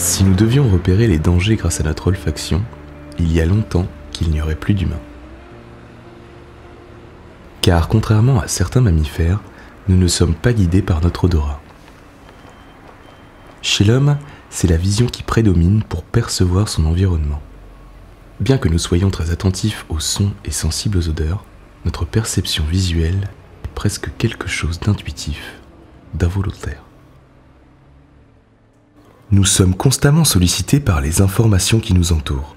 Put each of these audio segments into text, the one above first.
Si nous devions repérer les dangers grâce à notre olfaction, il y a longtemps qu'il n'y aurait plus d'humains. Car contrairement à certains mammifères, nous ne sommes pas guidés par notre odorat. Chez l'homme, c'est la vision qui prédomine pour percevoir son environnement. Bien que nous soyons très attentifs aux sons et sensibles aux odeurs, notre perception visuelle est presque quelque chose d'intuitif, d'involontaire. Nous sommes constamment sollicités par les informations qui nous entourent.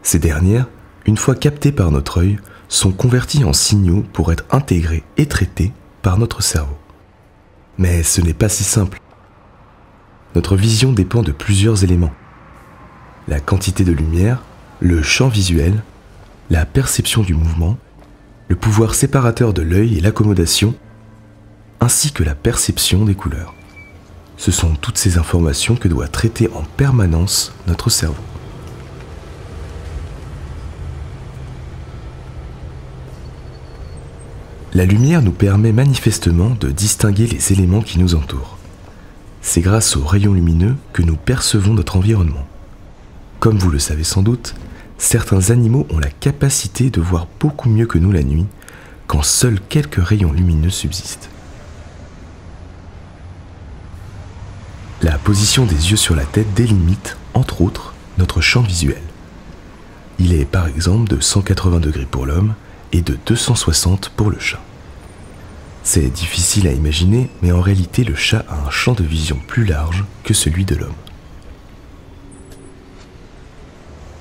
Ces dernières, une fois captées par notre œil, sont converties en signaux pour être intégrées et traitées par notre cerveau. Mais ce n'est pas si simple. Notre vision dépend de plusieurs éléments. La quantité de lumière, le champ visuel, la perception du mouvement, le pouvoir séparateur de l'œil et l'accommodation, ainsi que la perception des couleurs. Ce sont toutes ces informations que doit traiter en permanence notre cerveau. La lumière nous permet manifestement de distinguer les éléments qui nous entourent. C'est grâce aux rayons lumineux que nous percevons notre environnement. Comme vous le savez sans doute, certains animaux ont la capacité de voir beaucoup mieux que nous la nuit, quand seuls quelques rayons lumineux subsistent. La position des yeux sur la tête délimite, entre autres, notre champ visuel. Il est par exemple de 180 degrés pour l'homme et de 260 pour le chat. C'est difficile à imaginer, mais en réalité le chat a un champ de vision plus large que celui de l'homme.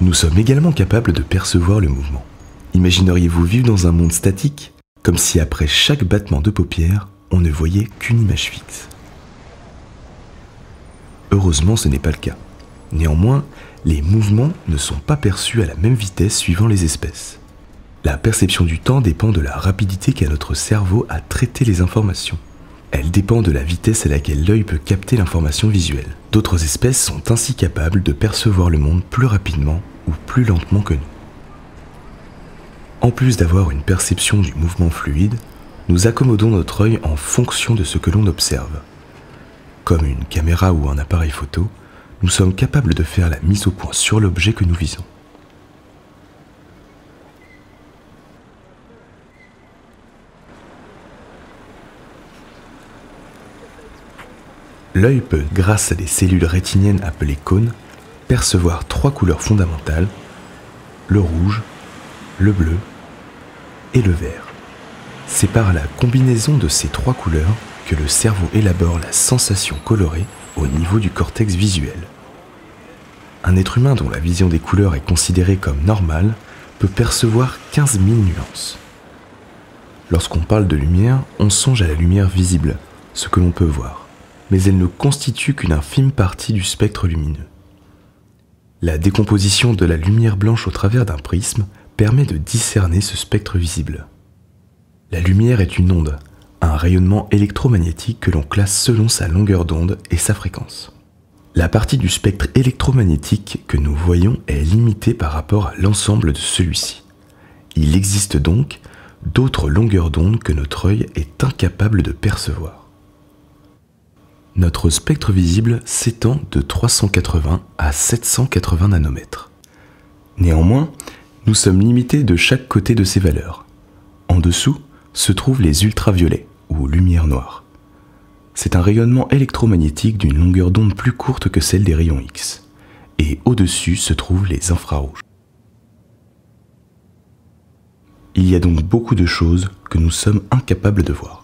Nous sommes également capables de percevoir le mouvement. Imagineriez-vous vivre dans un monde statique, comme si après chaque battement de paupières, on ne voyait qu'une image fixe? Heureusement, ce n'est pas le cas. Néanmoins, les mouvements ne sont pas perçus à la même vitesse suivant les espèces. La perception du temps dépend de la rapidité qu'a notre cerveau à traiter les informations. Elle dépend de la vitesse à laquelle l'œil peut capter l'information visuelle. D'autres espèces sont ainsi capables de percevoir le monde plus rapidement ou plus lentement que nous. En plus d'avoir une perception du mouvement fluide, nous accommodons notre œil en fonction de ce que l'on observe. Comme une caméra ou un appareil photo, nous sommes capables de faire la mise au point sur l'objet que nous visons. L'œil peut, grâce à des cellules rétiniennes appelées cônes, percevoir 3 couleurs fondamentales, le rouge, le bleu et le vert. C'est par la combinaison de ces 3 couleurs que le cerveau élabore la sensation colorée au niveau du cortex visuel. Un être humain dont la vision des couleurs est considérée comme normale peut percevoir 15 000 nuances. Lorsqu'on parle de lumière, on songe à la lumière visible, ce que l'on peut voir. Mais elle ne constitue qu'une infime partie du spectre lumineux. La décomposition de la lumière blanche au travers d'un prisme permet de discerner ce spectre visible. La lumière est une onde, un rayonnement électromagnétique que l'on classe selon sa longueur d'onde et sa fréquence. La partie du spectre électromagnétique que nous voyons est limitée par rapport à l'ensemble de celui-ci. Il existe donc d'autres longueurs d'onde que notre œil est incapable de percevoir. Notre spectre visible s'étend de 380 à 780 nanomètres. Néanmoins, nous sommes limités de chaque côté de ces valeurs. En dessous se trouvent les ultraviolets, ou lumière noire. C'est un rayonnement électromagnétique d'une longueur d'onde plus courte que celle des rayons X. Et au-dessus se trouvent les infrarouges. Il y a donc beaucoup de choses que nous sommes incapables de voir.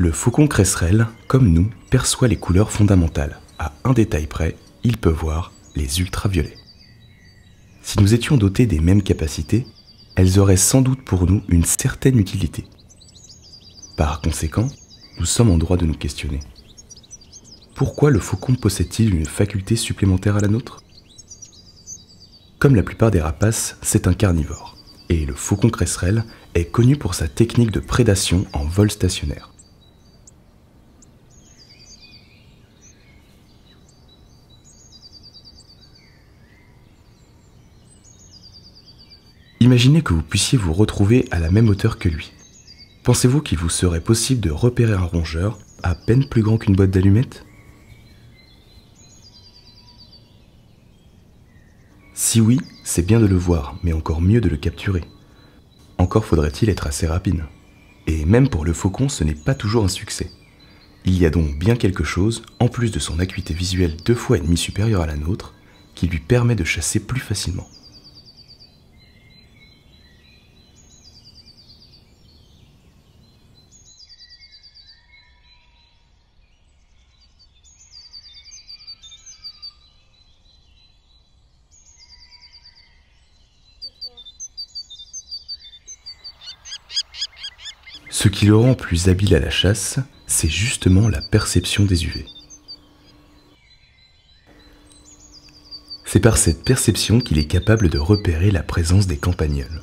Le faucon cresserelle, comme nous, perçoit les couleurs fondamentales. À un détail près, il peut voir les ultraviolets. Si nous étions dotés des mêmes capacités, elles auraient sans doute pour nous une certaine utilité. Par conséquent, nous sommes en droit de nous questionner. Pourquoi le faucon possède-t-il une faculté supplémentaire à la nôtre ? Comme la plupart des rapaces, c'est un carnivore, et le faucon cresserelle est connu pour sa technique de prédation en vol stationnaire. Imaginez que vous puissiez vous retrouver à la même hauteur que lui. Pensez-vous qu'il vous serait possible de repérer un rongeur à peine plus grand qu'une boîte d'allumettes ? Si oui, c'est bien de le voir, mais encore mieux de le capturer. Encore faudrait-il être assez rapide. Et même pour le faucon, ce n'est pas toujours un succès. Il y a donc bien quelque chose, en plus de son acuité visuelle 2,5 fois supérieure à la nôtre, qui lui permet de chasser plus facilement. Ce qui le rend plus habile à la chasse, c'est justement la perception des UV. C'est par cette perception qu'il est capable de repérer la présence des campagnols.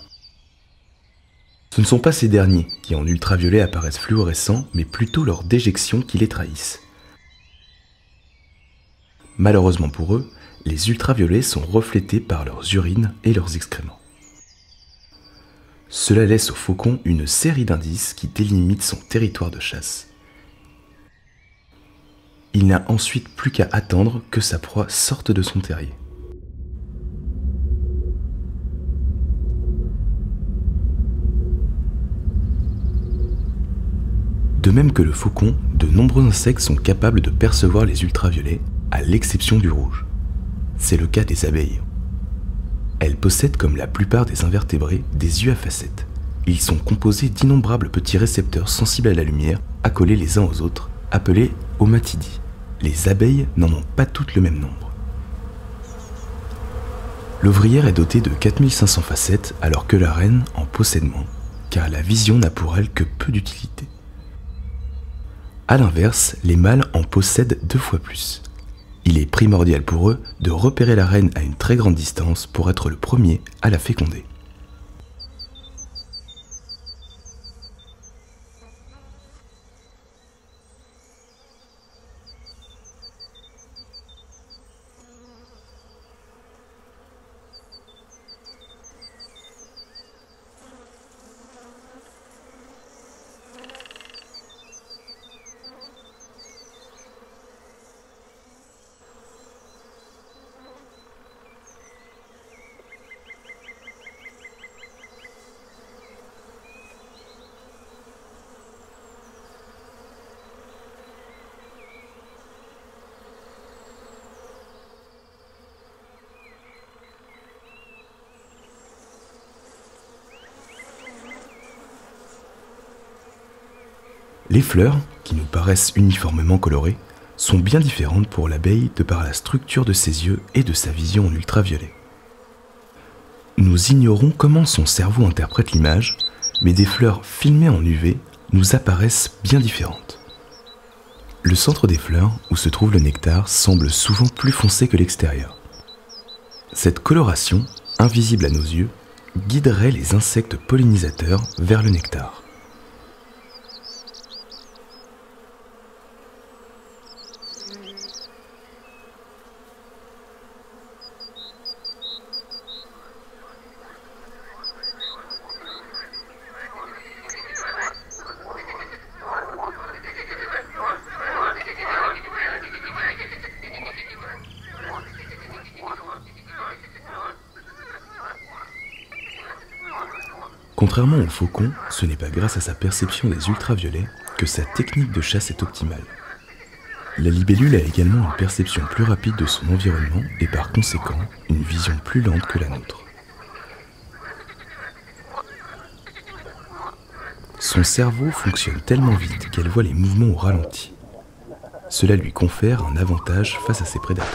Ce ne sont pas ces derniers qui en ultraviolet apparaissent fluorescents, mais plutôt leur déjection qui les trahissent. Malheureusement pour eux, les ultraviolets sont reflétés par leurs urines et leurs excréments. Cela laisse au faucon une série d'indices qui délimitent son territoire de chasse. Il n'a ensuite plus qu'à attendre que sa proie sorte de son terrier. De même que le faucon, de nombreux insectes sont capables de percevoir les ultraviolets, à l'exception du rouge. C'est le cas des abeilles. Elles possèdent, comme la plupart des invertébrés, des yeux à facettes. Ils sont composés d'innombrables petits récepteurs sensibles à la lumière, accolés les uns aux autres, appelés omatidies. Les abeilles n'en ont pas toutes le même nombre. L'ouvrière est dotée de 4500 facettes, alors que la reine en possède moins, car la vision n'a pour elle que peu d'utilité. A l'inverse, les mâles en possèdent 2 fois plus. Il est primordial pour eux de repérer la reine à une très grande distance pour être le premier à la féconder. Les fleurs, qui nous paraissent uniformément colorées, sont bien différentes pour l'abeille de par la structure de ses yeux et de sa vision en ultraviolet. Nous ignorons comment son cerveau interprète l'image, mais des fleurs filmées en UV nous apparaissent bien différentes. Le centre des fleurs, où se trouve le nectar, semble souvent plus foncé que l'extérieur. Cette coloration, invisible à nos yeux, guiderait les insectes pollinisateurs vers le nectar. Contrairement au faucon, ce n'est pas grâce à sa perception des ultraviolets que sa technique de chasse est optimale. La libellule a également une perception plus rapide de son environnement et par conséquent une vision plus lente que la nôtre. Son cerveau fonctionne tellement vite qu'elle voit les mouvements au ralenti. Cela lui confère un avantage face à ses prédateurs.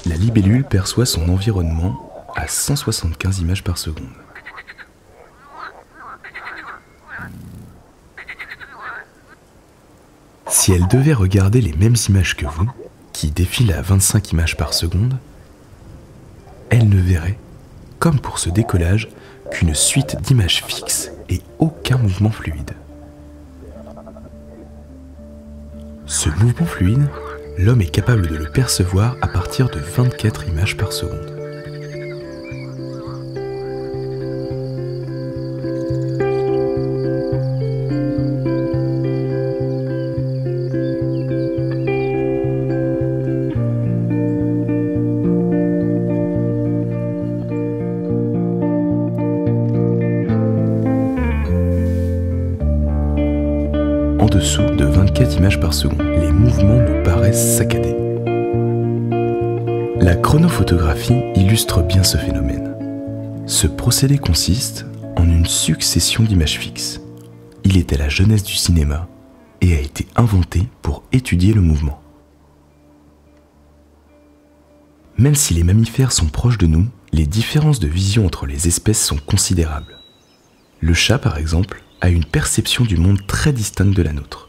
La libellule perçoit son environnement à 175 images par seconde. Si elle devait regarder les mêmes images que vous, qui défilent à 25 images par seconde, elle ne verrait, comme pour ce décollage, qu'une suite d'images fixes et aucun mouvement fluide. Ce mouvement fluide, l'homme est capable de le percevoir à partir de 24 images par seconde. En dessous de 24 images par seconde, les mouvements nous paraissent saccadés. La chronophotographie illustre bien ce phénomène. Ce procédé consiste en une succession d'images fixes. Il est à la genèse du cinéma et a été inventé pour étudier le mouvement. Même si les mammifères sont proches de nous, les différences de vision entre les espèces sont considérables. Le chat, par exemple, a une perception du monde très distincte de la nôtre.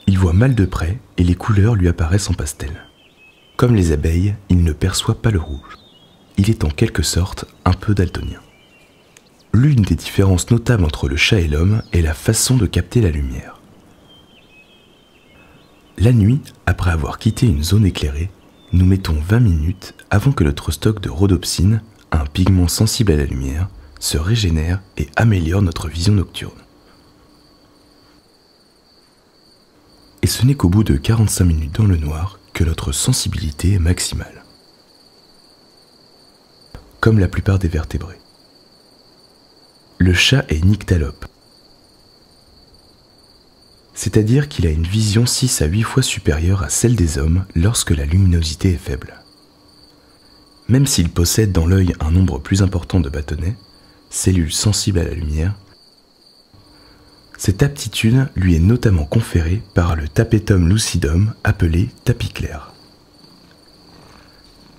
Il voit mal de près et les couleurs lui apparaissent en pastel. Comme les abeilles, il ne perçoit pas le rouge. Il est en quelque sorte un peu daltonien. L'une des différences notables entre le chat et l'homme est la façon de capter la lumière. La nuit, après avoir quitté une zone éclairée, nous mettons 20 minutes avant que notre stock de rhodopsine, un pigment sensible à la lumière, se régénère et améliore notre vision nocturne. Et ce n'est qu'au bout de 45 minutes dans le noir que notre sensibilité est maximale. Comme la plupart des vertébrés. Le chat est nyctalope, c'est-à-dire qu'il a une vision 6 à 8 fois supérieure à celle des hommes lorsque la luminosité est faible. Même s'il possède dans l'œil un nombre plus important de bâtonnets, cellules sensibles à la lumière, cette aptitude lui est notamment conférée par le tapetum lucidum appelé tapis clair.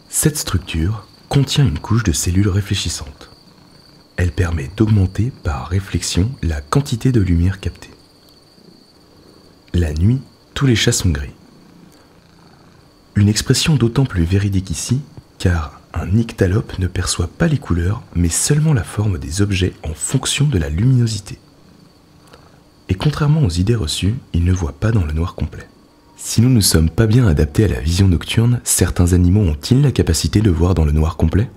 Cette structure contient une couche de cellules réfléchissantes. Elle permet d'augmenter par réflexion la quantité de lumière captée. La nuit, tous les chats sont gris. Une expression d'autant plus véridique ici, car un nyctalope ne perçoit pas les couleurs, mais seulement la forme des objets en fonction de la luminosité. Et contrairement aux idées reçues, il ne voit pas dans le noir complet. Si nous ne sommes pas bien adaptés à la vision nocturne, certains animaux ont-ils la capacité de voir dans le noir complet ?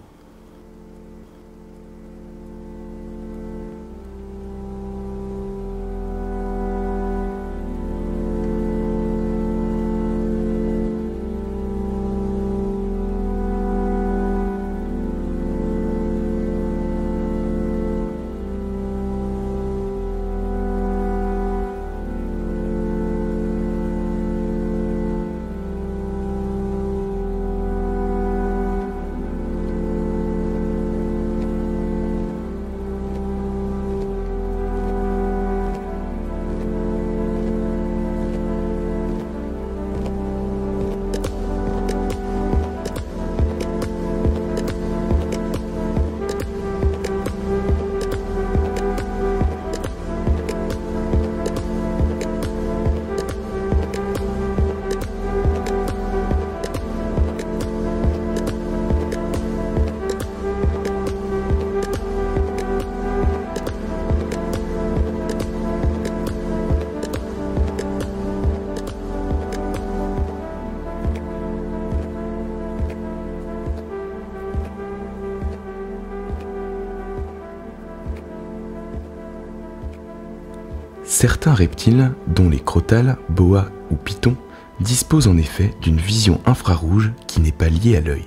Certains reptiles, dont les crotales, boas ou pythons, disposent en effet d'une vision infrarouge qui n'est pas liée à l'œil.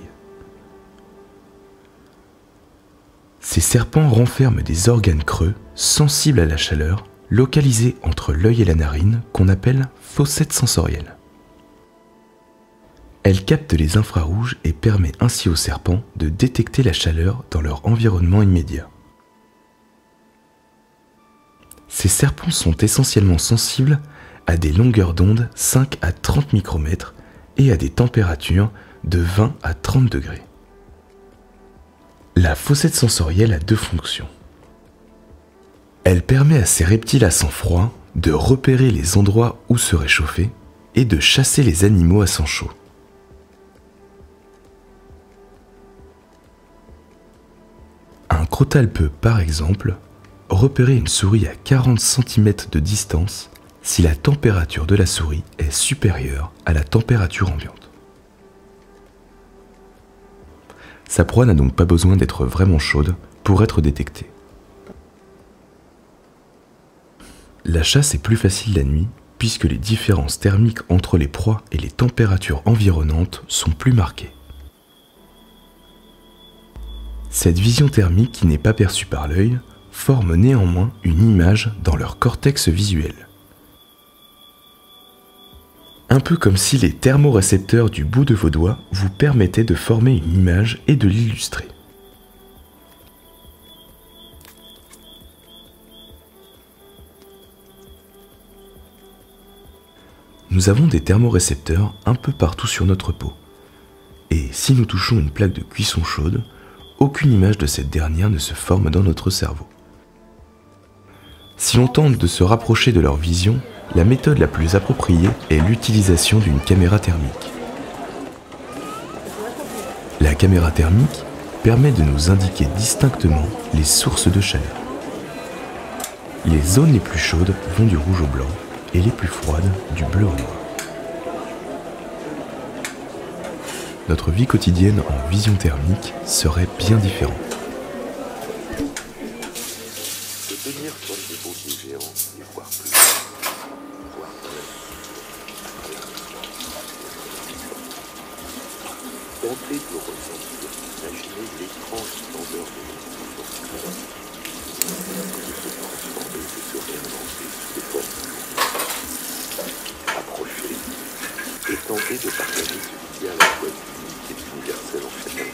Ces serpents renferment des organes creux, sensibles à la chaleur, localisés entre l'œil et la narine, qu'on appelle fossettes sensorielles. Elle capte les infrarouges et permet ainsi aux serpents de détecter la chaleur dans leur environnement immédiat. Ces serpents sont essentiellement sensibles à des longueurs d'onde 5 à 30 micromètres et à des températures de 20 à 30 degrés. La fossette sensorielle a deux fonctions. Elle permet à ces reptiles à sang froid de repérer les endroits où se réchauffer et de chasser les animaux à sang chaud. Un crotale peut, par exemple, repérer une souris à 40 cm de distance si la température de la souris est supérieure à la température ambiante. Sa proie n'a donc pas besoin d'être vraiment chaude pour être détectée. La chasse est plus facile la nuit puisque les différences thermiques entre les proies et les températures environnantes sont plus marquées. Cette vision thermique qui n'est pas perçue par l'œil forme néanmoins une image dans leur cortex visuel. Un peu comme si les thermorécepteurs du bout de vos doigts vous permettaient de former une image et de l'illustrer. Nous avons des thermorécepteurs un peu partout sur notre peau. Et si nous touchons une plaque de cuisson chaude, aucune image de cette dernière ne se forme dans notre cerveau. Si l'on tente de se rapprocher de leur vision, la méthode la plus appropriée est l'utilisation d'une caméra thermique. La caméra thermique permet de nous indiquer distinctement les sources de chaleur. Les zones les plus chaudes vont du rouge au blanc et les plus froides du bleu au noir. Notre vie quotidienne en vision thermique serait bien différente. De tenir sur des bouquets géants et voir plus. Voir tenter de ressentir, imaginer l'étrange splendeur de l'horizon. De se transformer, de se réinventer sous des formes plus. Approcher et tenter de partager ce qui est à la fois unique et universel en chacun.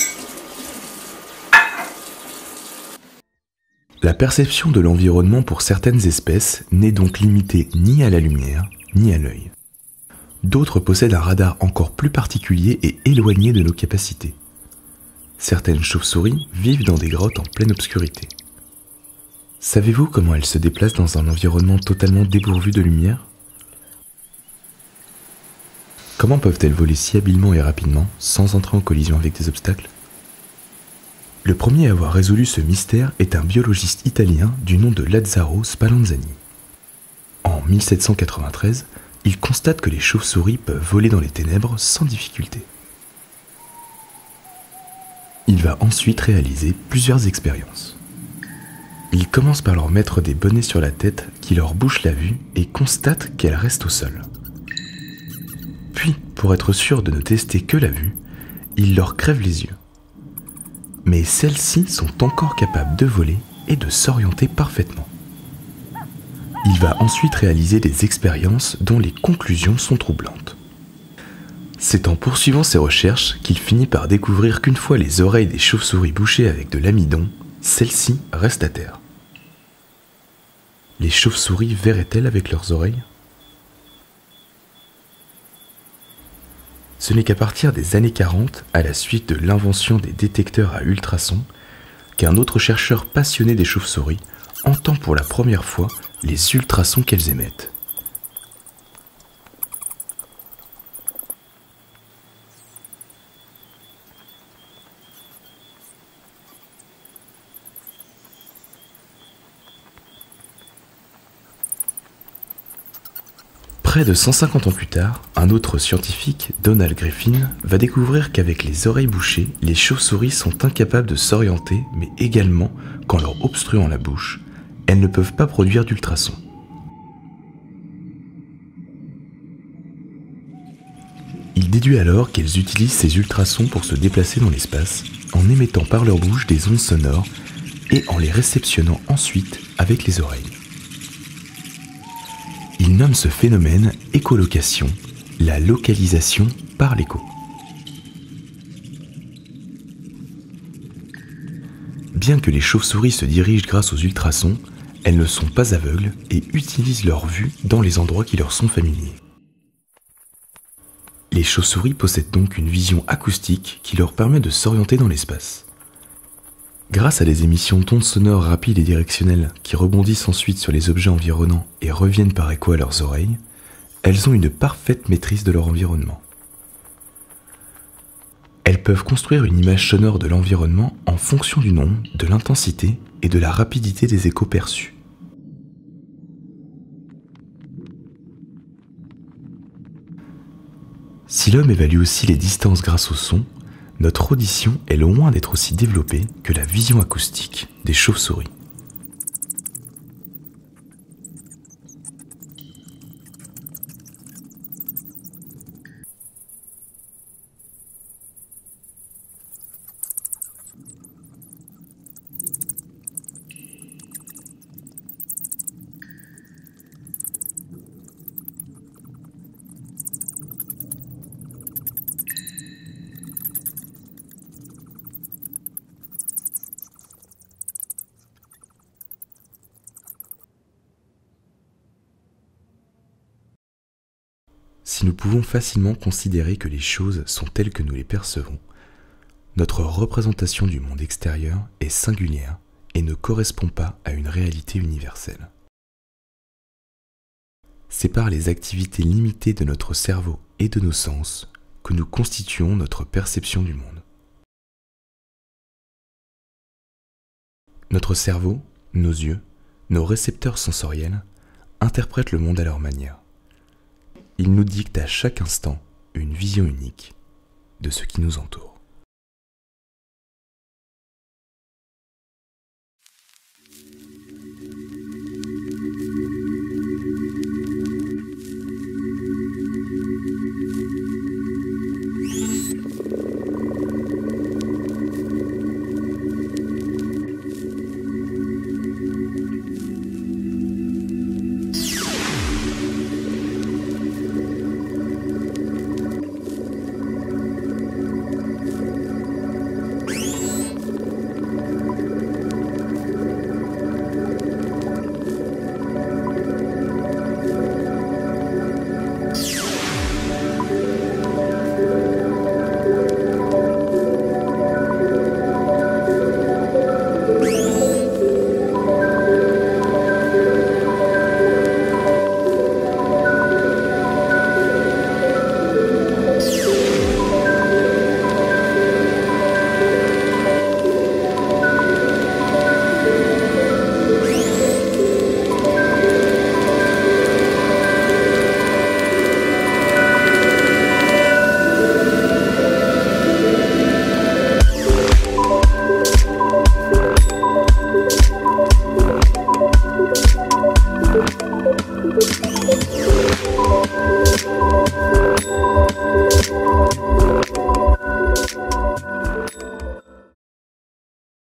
La perception de l'environnement pour certaines espèces n'est donc limitée ni à la lumière, ni à l'œil. D'autres possèdent un radar encore plus particulier et éloigné de nos capacités. Certaines chauves-souris vivent dans des grottes en pleine obscurité. Savez-vous comment elles se déplacent dans un environnement totalement dépourvu de lumière ? Comment peuvent-elles voler si habilement et rapidement sans entrer en collision avec des obstacles ? Le premier à avoir résolu ce mystère est un biologiste italien du nom de Lazzaro Spallanzani. En 1793, il constate que les chauves-souris peuvent voler dans les ténèbres sans difficulté. Il va ensuite réaliser plusieurs expériences. Il commence par leur mettre des bonnets sur la tête qui leur bouchent la vue et constate qu'elles restent au sol. Puis, pour être sûr de ne tester que la vue, il leur crève les yeux. Mais celles-ci sont encore capables de voler et de s'orienter parfaitement. Il va ensuite réaliser des expériences dont les conclusions sont troublantes. C'est en poursuivant ses recherches qu'il finit par découvrir qu'une fois les oreilles des chauves-souris bouchées avec de l'amidon, celles-ci restent à terre. Les chauves-souris verraient-elles avec leurs oreilles ? Ce n'est qu'à partir des années 40, à la suite de l'invention des détecteurs à ultrasons, qu'un autre chercheur passionné des chauves-souris entend pour la première fois les ultrasons qu'elles émettent. Près de 150 ans plus tard, un autre scientifique, Donald Griffin, va découvrir qu'avec les oreilles bouchées, les chauves-souris sont incapables de s'orienter, mais également qu'en leur obstruant la bouche, elles ne peuvent pas produire d'ultrasons. Il déduit alors qu'elles utilisent ces ultrasons pour se déplacer dans l'espace, en émettant par leur bouche des ondes sonores et en les réceptionnant ensuite avec les oreilles. Il nomme ce phénomène écholocation, la localisation par l'écho. Bien que les chauves-souris se dirigent grâce aux ultrasons, elles ne sont pas aveugles et utilisent leur vue dans les endroits qui leur sont familiers. Les chauves-souris possèdent donc une vision acoustique qui leur permet de s'orienter dans l'espace. Grâce à des émissions d'ondes sonores rapides et directionnelles qui rebondissent ensuite sur les objets environnants et reviennent par écho à leurs oreilles, elles ont une parfaite maîtrise de leur environnement. Elles peuvent construire une image sonore de l'environnement en fonction du nombre, de l'intensité et de la rapidité des échos perçus. Si l'homme évalue aussi les distances grâce au son, notre audition est loin d'être aussi développée que la vision acoustique des chauves-souris. Si nous pouvons facilement considérer que les choses sont telles que nous les percevons, notre représentation du monde extérieur est singulière et ne correspond pas à une réalité universelle. C'est par les activités limitées de notre cerveau et de nos sens que nous constituons notre perception du monde. Notre cerveau, nos yeux, nos récepteurs sensoriels interprètent le monde à leur manière. Ils nous dictent à chaque instant une vision unique de ce qui nous entoure.